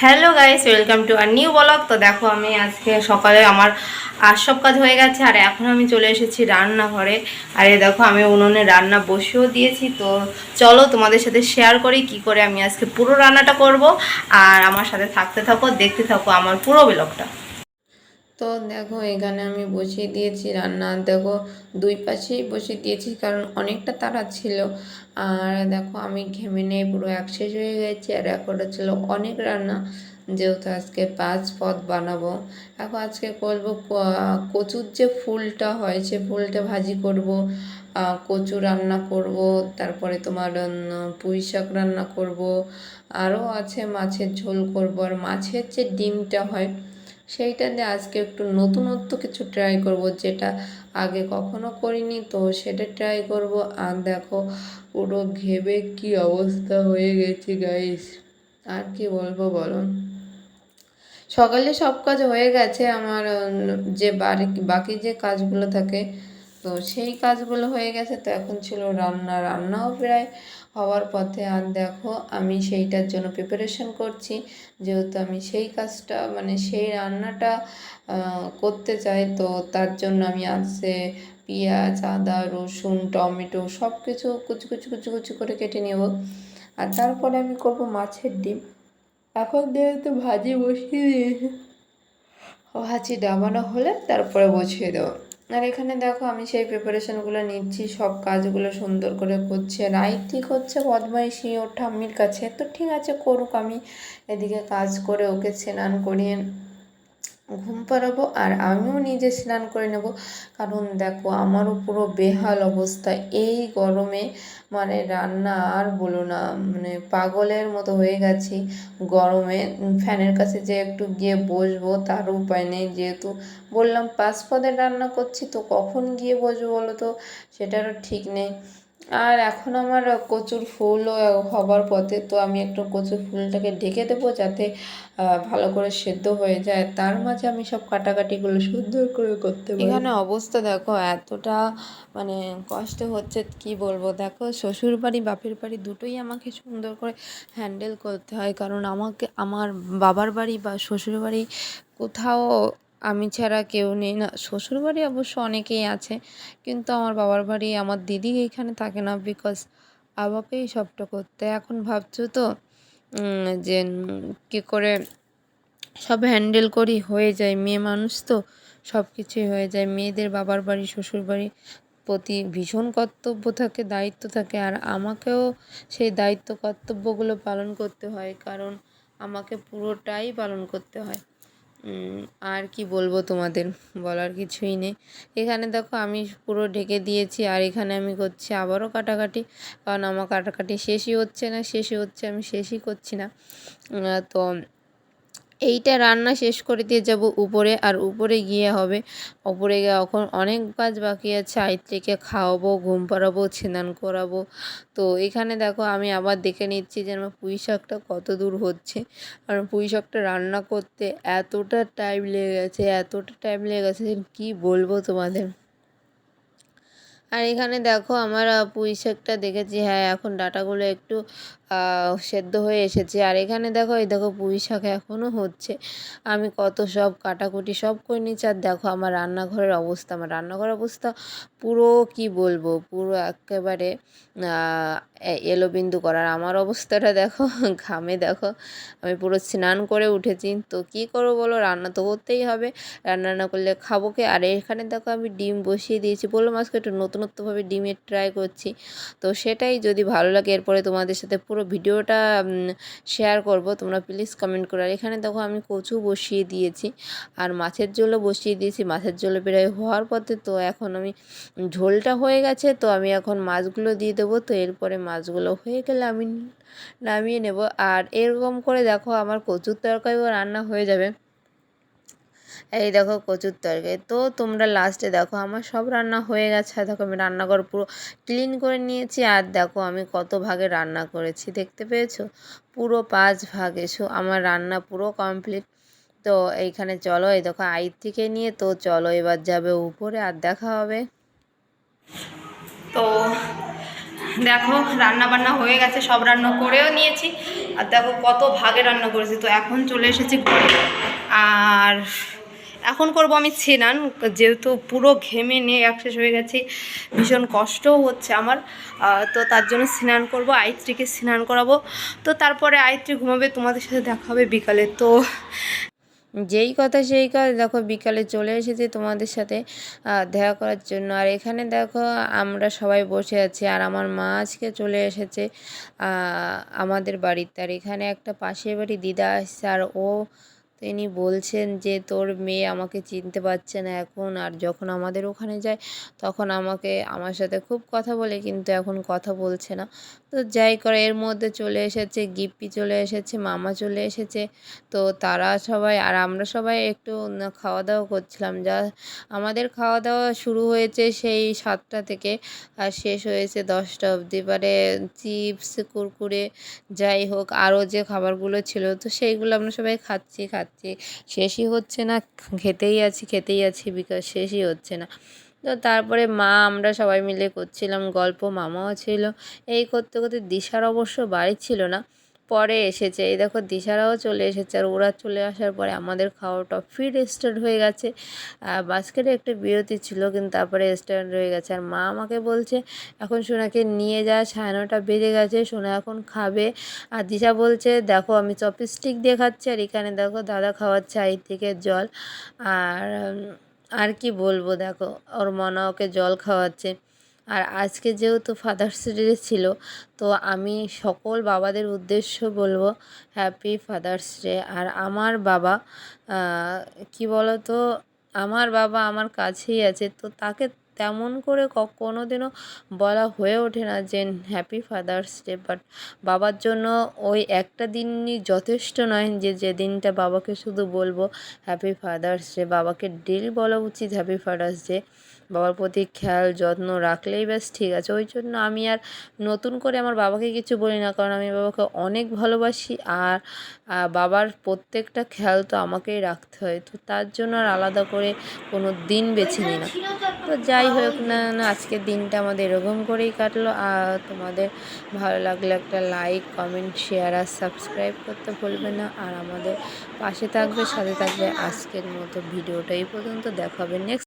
Hello guys, welcome to our new blog. তো দেখো, আমি আজকে সকালে আমার সব কাজ হয়ে গেছে আর এখন আমি চলে এসেছি রান্নাঘরে। আর এই দেখো, আমি উনুনে রান্না বসিয়েও দিয়েছি। তো চলো তোমাদের সাথে শেয়ার করি কি করে আমি আজকে পুরো রান্নাটা করব। আর আমার সাথে থাকতে থাকো, দেখতে থাকো আমার পুরো ব্লগটা। তো দেখো, এখানে আমি বসিয়ে দিয়েছি রান্না। দেখো, দুই পাশেই বসিয়ে দিয়েছি কারণ অনেকটা তাড়া ছিল। আর দেখো, আমি ঘেমে নিয়ে পুরো এক শেষ হয়ে গেছি। আর এখন ছিল অনেক রান্না, যেহেতু আজকে 5 পদ বানাবো। এখন আজকে করবো কচুর যে ফুলটা হয় সে ফুলটা ভাজি করব, কচু রান্না করব, তারপরে তোমার পুঁই শাক রান্না করব, আরও আছে মাছের ঝোল করব। আর মাছের যে ডিমটা হয় সেইটা দিয়ে আজকে একটু নতুনত্ব কিছু ট্রাই করব, যেটা আগে কখনো করিনি। তো সেটা ট্রাই করব। আর দেখো, পুরো ঘেমে কি অবস্থা হয়ে গেছে গাইস, আর কি বলবো বলো। সকালে সব কাজ হয়ে গেছে আমার, যে বাকি যে কাজগুলো থাকে তো সেই কাজগুলো হয়ে গেছে। তো এখন ছিল রান্নাও প্রায় হওয়ার পথে। আর দেখো, আমি সেইটার জন্য প্রিপারেশন করছি, যেহেতু আমি সেই কাজটা মানে সেই রান্নাটা করতে চাই। তো তার জন্য আমি আজকে পেঁয়াজ, আদা, রসুন, টমেটো সব কিছু কুচি কুচি কুচি কুচি করে কেটে নেব। আর তারপরে আমি করব মাছের ডিম। এখন যেহেতু ভাজি বসিয়ে দিয়েছি, ভাজি নামানো হলে তারপরে বসিয়ে দেবো। আর এখানে দেখো, আমি সেই প্রিপারেশনগুলো নিচ্ছি, সব কাজগুলো সুন্দর করে করছে। রাই ঠিক হচ্ছে বদমাইশি ওর ঠাম্মির কাছে। তো ঠিক আছে, করুক, আমি এদিকে কাজ করে ওকে স্নান করিয়ে ঘুম পাড়াবো আর আমিও নিজে স্নান করে নেব। কারণ দেখো, আমারও পুরো বেহাল অবস্থা এই গরমে, মানে রান্না আর বলো না, মানে পাগলের মতো হয়ে গেছি গরমে। ফ্যানের কাছে যে একটু গিয়ে বসবো তার উপায় নেই, যেহেতু বললাম 5 পদের রান্না করছি, তো কখন গিয়ে বসবো বলো তো, সেটারও ঠিক নেই। আর এখন আমার কচুর ফুলও হবার পথে, তো আমি একটু কচুর ফুলটাকে ঢেকে দেবো যাতে ভালো করে সেদ্ধ হয়ে যায়। তার মাঝে আমি সব কাটাকাটিগুলো সুন্দর করে করতে পারি। এখানে অবস্থা দেখো এতটা মানে কষ্ট হচ্ছে, কি বলবো। দেখো, শ্বশুর বাড়ি বাপের বাড়ি দুটোই আমাকে সুন্দর করে হ্যান্ডেল করতে হয়, কারণ আমাকে আমার বাবার বাড়ি বা শ্বশুর বাড়ি কোথাও আমি ছাড়া কেউ নেই। না, শ্বশুর বাড়ি অবশ্য অনেকেই আছে, কিন্তু আমার বাবার বাড়ি আমার দিদি এইখানে থাকে না, বিকজ আমাকেই সবটা করতে। এখন ভাবছো তো যে কী করে সব হ্যান্ডেল করি, হয়ে যায়, মেয়ে মানুষ তো সব কিছুই হয়ে যায়। মেয়েদের বাবার বাড়ি শ্বশুর বাড়ি প্রতি ভীষণ কর্তব্য থাকে, দায়িত্ব থাকে। আর আমাকেও সেই দায়িত্ব কর্তব্যগুলো পালন করতে হয়, কারণ আমাকে পুরোটাই পালন করতে হয়। আর কি বলবো তোমাদের, বলার কিছুই নেই। এখানে দেখো, আমি পুরো ঢেকে দিয়েছি আর এখানে আমি করছি আবারও কাটাকাটি, কারণ আমার কাটাকাটি শেষই হচ্ছে না, আমি শেষই করছি না। তো এইটা রান্না শেষ করে দিয়ে যাব উপরে। আর উপরে গিয়ে হবে, উপরে গিয়ে এখন অনেক কাজ বাকি আছে। আইত্রিকে খাওয়াবো, ঘুম পাড়াবো, স্নান করাবো। তো এখানে দেখো, আমি আবার দেখে নিচ্ছি যে আমার পুঁই শাকটা কত দূর হচ্ছে। আর পুঁই শাকটা রান্না করতে এতটা টাইম লেগে গেছে যে কী বলবো তোমাদের। আর এখানে দেখো, আমার পুঁই শাকটা দেখেছি, হ্যাঁ এখন ডাঁটাগুলো একটু সেদ্ধ হয়ে এসেছে। আর এখানে দেখো, এই দেখো পুঁই শাক এখনও হচ্ছে। আমি কত সব কাটাকুটি সব করে নিচ্ছি। আর দেখো আমার রান্নাঘরের অবস্থা পুরো, কি বলবো, পুরো একেবারে এলোবিন্দু করার। আমার অবস্থাটা দেখো, ঘামে দেখো আমি পুরো স্নান করে উঠেছি। তো কী করবো বলো, রান্না তো করতেই হবে, রান্না না করলে খাবো কে। আর এখানে দেখো, আমি ডিম বসিয়ে দিয়েছি, বললাম আজকে একটু নতুনত্বভাবে ডিমের ট্রাই করছি। তো সেটাই যদি ভালো লাগে এরপরে তোমাদের সাথে পুরো ভিডিওটা শেয়ার করব, তোমরা প্লিজ কমেন্ট করো। আর এখানে দেখো, আমি কচু বসিয়ে দিয়েছি আর মাছের ঝোলও বসিয়ে দিয়েছি। মাছের ঝোলে প্রায় হওয়ার পথে, তো এখন আমি ঝোলটা হয়ে গেছে, তো আমি এখন মাছগুলো দিয়ে দেবো। তো এরপরে মাছগুলো হয়ে গেলে আমি নামিয়ে নেব। আর এরকম করে দেখো, আমার কচুর তরকারিও রান্না হয়ে যাবে। এই দেখো কচুর তরকারি। তো তোমরা লাস্টে দেখো, আমার সব রান্না হয়ে গেছে। আর দেখো, আমি রান্নাঘর পুরো ক্লিন করে নিয়েছি। আর দেখো, আমি কত ভাগে রান্না করেছি দেখতে পেয়েছো, পুরো 5 ভাগে। আমার রান্না পুরো কমপ্লিট। তো এইখানে চলো, এই দেখো আইর থেকে নিয়ে, তো চলো এবার যাবে উপরে, আর দেখা হবে। তো দেখো রান্না বান্না হয়ে গেছে, সব রান্না করেও নিয়েছি। আর দেখো কত ভাগে রান্না করেছি। তো এখন চলে এসেছি ঘরে, আর এখন করব আমি স্নান, যেহেতু পুরো ঘেমে নিয়ে একশেষ হয়ে গেছি, ভীষণ কষ্টও হচ্ছে আমার। তো তার জন্য স্নান করব, আইত্রীকে স্নান করাবো। তো তারপরে আইত্রী ঘুমাবে, তোমাদের সাথে দেখা হবে বিকালে। তো যেই কথা সেই কথা, দেখো বিকালে চলে এসেছি তোমাদের সাথে দেখা করার জন্য। আর এখানে দেখো আমরা সবাই বসে আছি, আর আমার মা আজকে চলে এসেছে আমাদের বাড়িতে। আর এখানে একটা পাশের বাড়ি দিদা আসছে, আর তিনি বলছেন যে তোর মেয়ে আমাকে চিনতে পারছে না এখন, আর যখন আমাদের ওখানে যায় তখন আমার সাথে খুব কথা বলে, কিন্তু এখন কথা বলছে না। তো যাই করে এর মধ্যে চলে এসেছে গিপ্পি, চলে এসেছে মামা, চলে এসেছে। তো তারা সবাই আর আমরা সবাই একটু খাওয়া দাওয়া করছিলাম। আমাদের খাওয়া দাওয়া শুরু হয়েছে সেই 7টা থেকে, আর শেষ হয়েছে 10টা অবধি। এবারে চিপস, কুরকুরে, যাই হোক আরও যে খাবারগুলো ছিল, তো সেইগুলো আমরা সবাই খাচ্ছি শেষই হচ্ছে না, খেতেই আছি বিকজ শেষই হচ্ছে না। তো তারপরে আমরা সবাই মিলে করছিলাম গল্প, মামাও ছিল। এই করতে করতে দিশার অবশ্য বাড়ি ছিল না, পরে এসেছে। এই দেখো দিশারাও চলে এসেছে, আর ওরা চলে আসার পরে আমাদের খাওয়াটা ফির স্টার্ট হয়ে গেছে। বাস্কেটে একটা বিরতি ছিল, কিন্তু তারপরে স্টার্ট হয়ে গেছে। আর মা আমাকে বলছে এখন সোনাকে নিয়ে যা, 9:30 বেজে গেছে, সোনা এখন খাবে। আর দিশা বলছে দেখো আমি চপস্টিক দিয়ে খাচ্ছি, আর এখানে দেখো দাদা খাওয়াচ্ছে থেকে জল। আর কি বলবো, দেখো ওর মনা ওকে জল খাওয়াচ্ছে। আর আজকে যেহেতু ফাদার্স ডে ছিল, তো আমি সকল বাবাদের উদ্দেশ্য বলবো হ্যাপি ফাদার্স ডে। আর আমার বাবা কি বলো তো, আমার বাবা আমার কাছেই আছে, তো তাকে তেমন করে কোনো দিনও বলা হয়ে ওঠে না যে হ্যাপি ফাদার্স ডে। বাট বাবার জন্য ওই একটা দিনই যথেষ্ট নয় যে দিনটা বাবাকে শুধু বলবো হ্যাপি ফাদার্স ডে। বাবাকে ডেলি বলা উচিত হ্যাপি ফাদার্স ডে। বাবার প্রতি খেয়াল যত্ন রাখলেই ব্যাস ঠিক আছে। ওই জন্য আমি আর নতুন করে আমার বাবাকে কিছু বলি না, কারণ আমি বাবাকে অনেক ভালোবাসি। আর বাবার প্রত্যেকটা খেয়াল তো আমাকেই রাখতে হয়, তো তার জন্য আর আলাদা করে কোনো দিন বেছে নিই না। তো যাই হোক না আজকের দিনটা আমাদের এরকম করেই কাটলো। আর তোমাদের ভালো লাগলে একটা লাইক, কমেন্ট, শেয়ার আর সাবস্ক্রাইব করতে ভুলবে না। আর আমাদের পাশে থাকবে, সাথে থাকবে। আজকের মতো ভিডিওটা এই পর্যন্ত, দেখা হবে নেক্সট।